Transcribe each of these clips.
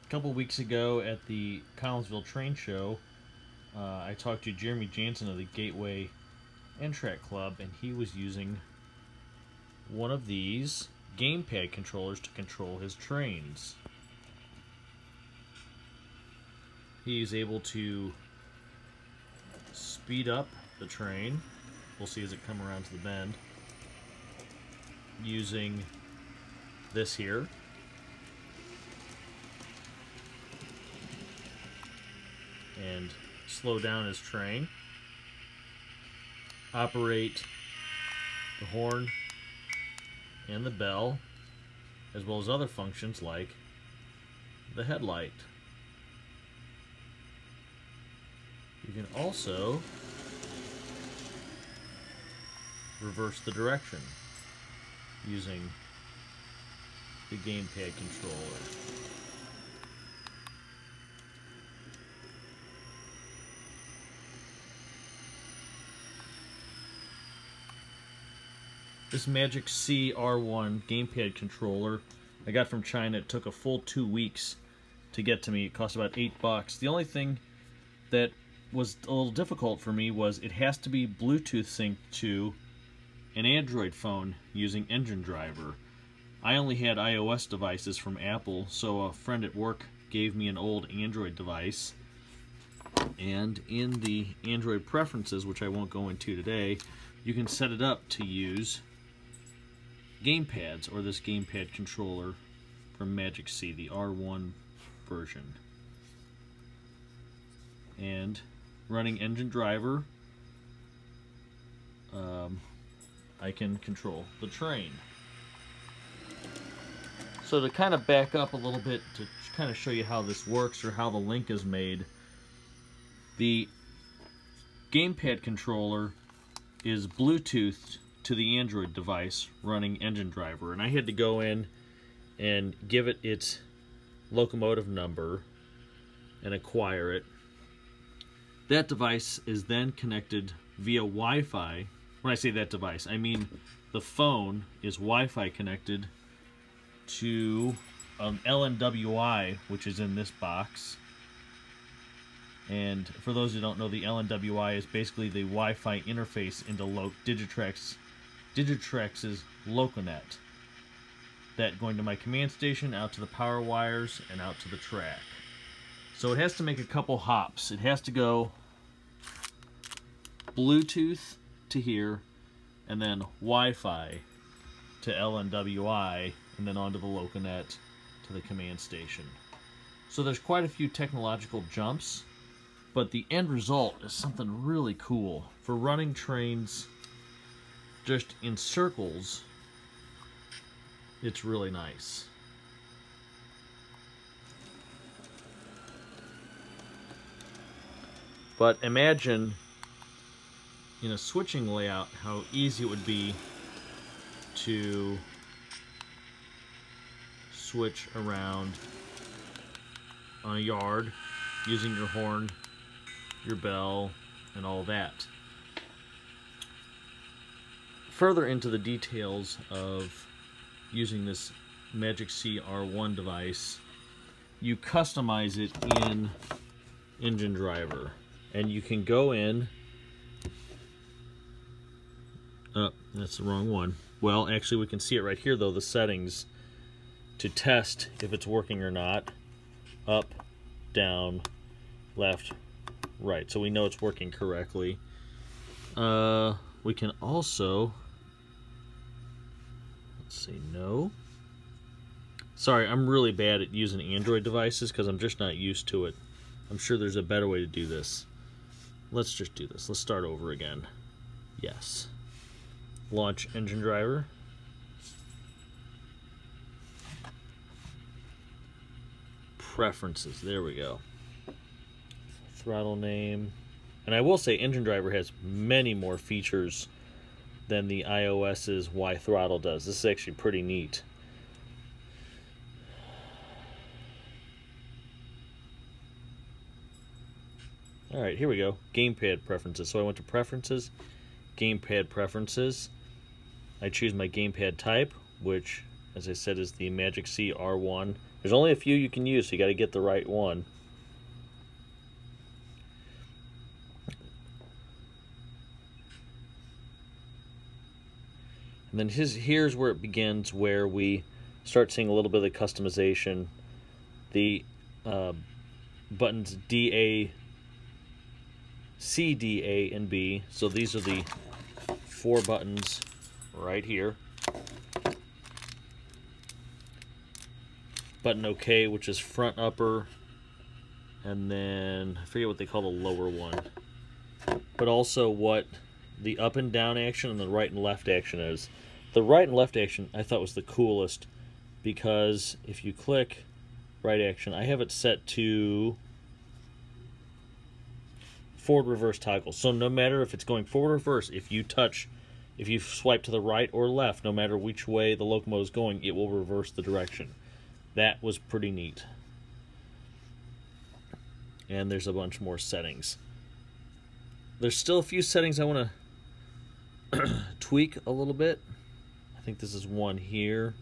A couple weeks ago at the Collinsville Train Show, I talked to Jeremy Jansen of the Gateway N-Track Club, and he was using one of these gamepad controllers to control his trains. He's able to speed up the train, we'll see as it comes around to the bend, using this here. And slow down his train. Operate the horn and the bell, as well as other functions like the headlight. You can also reverse the direction using the gamepad controller. This MagicseeR1 gamepad controller I got from China. It took a full 2 weeks to get to me. It cost about $8. The only thing that was a little difficult for me was it has to be Bluetooth synced to an Android phone using Engine Driver. I only had iOS devices from Apple, so a friend at work gave me an old Android device. And in the Android preferences, which I won't go into today, you can set it up to use gamepads or this gamepad controller from MagicSee, the R1 version. And running Engine Driver, I can control the train. So to kind of back up a little bit to kind of show you how this works or how the link is made, the gamepad controller is Bluetoothed to the Android device running Engine Driver, and I had to go in and give it its locomotive number and acquire it. That device is then connected via Wi-Fi. When I say that device, I mean the phone is Wi-Fi connected to LNWI, which is in this box. And for those who don't know, the LNWI is basically the Wi-Fi interface into Digitrex's Loconet. That going to my command station, out to the power wires, and out to the track. So it has to make a couple hops. It has to go Bluetooth to here, and then Wi-Fi to LNWI, and then onto the Loconet to the command station. So there's quite a few technological jumps, but the end result is something really cool. For running trains just in circles, it's really nice. But imagine in a switching layout how easy it would be to switch around on a yard using your horn, your bell, and all that. Further into the details of using this MagicseeR1 device, you customize it in Engine Driver, and you can go in. Oh, that's the wrong one. Well, actually we can see it right here though, the settings, to test if it's working or not. Up, down, left, right. So we know it's working correctly. We can also, let's see, no. Sorry, I'm really bad at using Android devices because I'm just not used to it. I'm sure there's a better way to do this. Let's just do this. Let's start over again. Yes. Launch Engine Driver. Preferences, there we go. Throttle name. And I will say Engine Driver has many more features than the iOS's Y Throttle does. This is actually pretty neat. Alright, here we go. Gamepad preferences. So I went to Preferences, Gamepad Preferences. I choose my gamepad type, which, as I said, is the MagicseeR1 There's only a few you can use, so you got to get the right one. And then here's where it begins, where we start seeing a little bit of the customization. The buttons D, A, C, D, A, and B. So these are the 4 buttons right here. Button OK, which is front upper, and then I forget what they call the lower one. But also what the up and down action and the right and left action is. The right and left action I thought was the coolest, because if you click right action, I have it set to forward reverse toggle. So no matter if it's going forward or reverse, if you swipe to the right or left, no matter which way the locomotive is going, it will reverse the direction. That was pretty neat. And there's a bunch more settings. There's still a few settings I want to tweak a little bit. I think this is one here.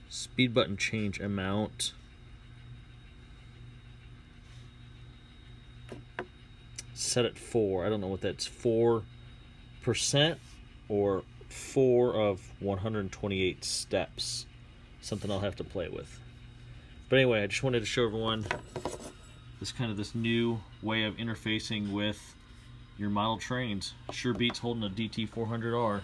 Speed button change amount. Set at 4. I don't know what that's 4% or 4 of 128 steps. Something I'll have to play with. But anyway, I just wanted to show everyone this new way of interfacing with your model trains. Sure beats holding a DT400R.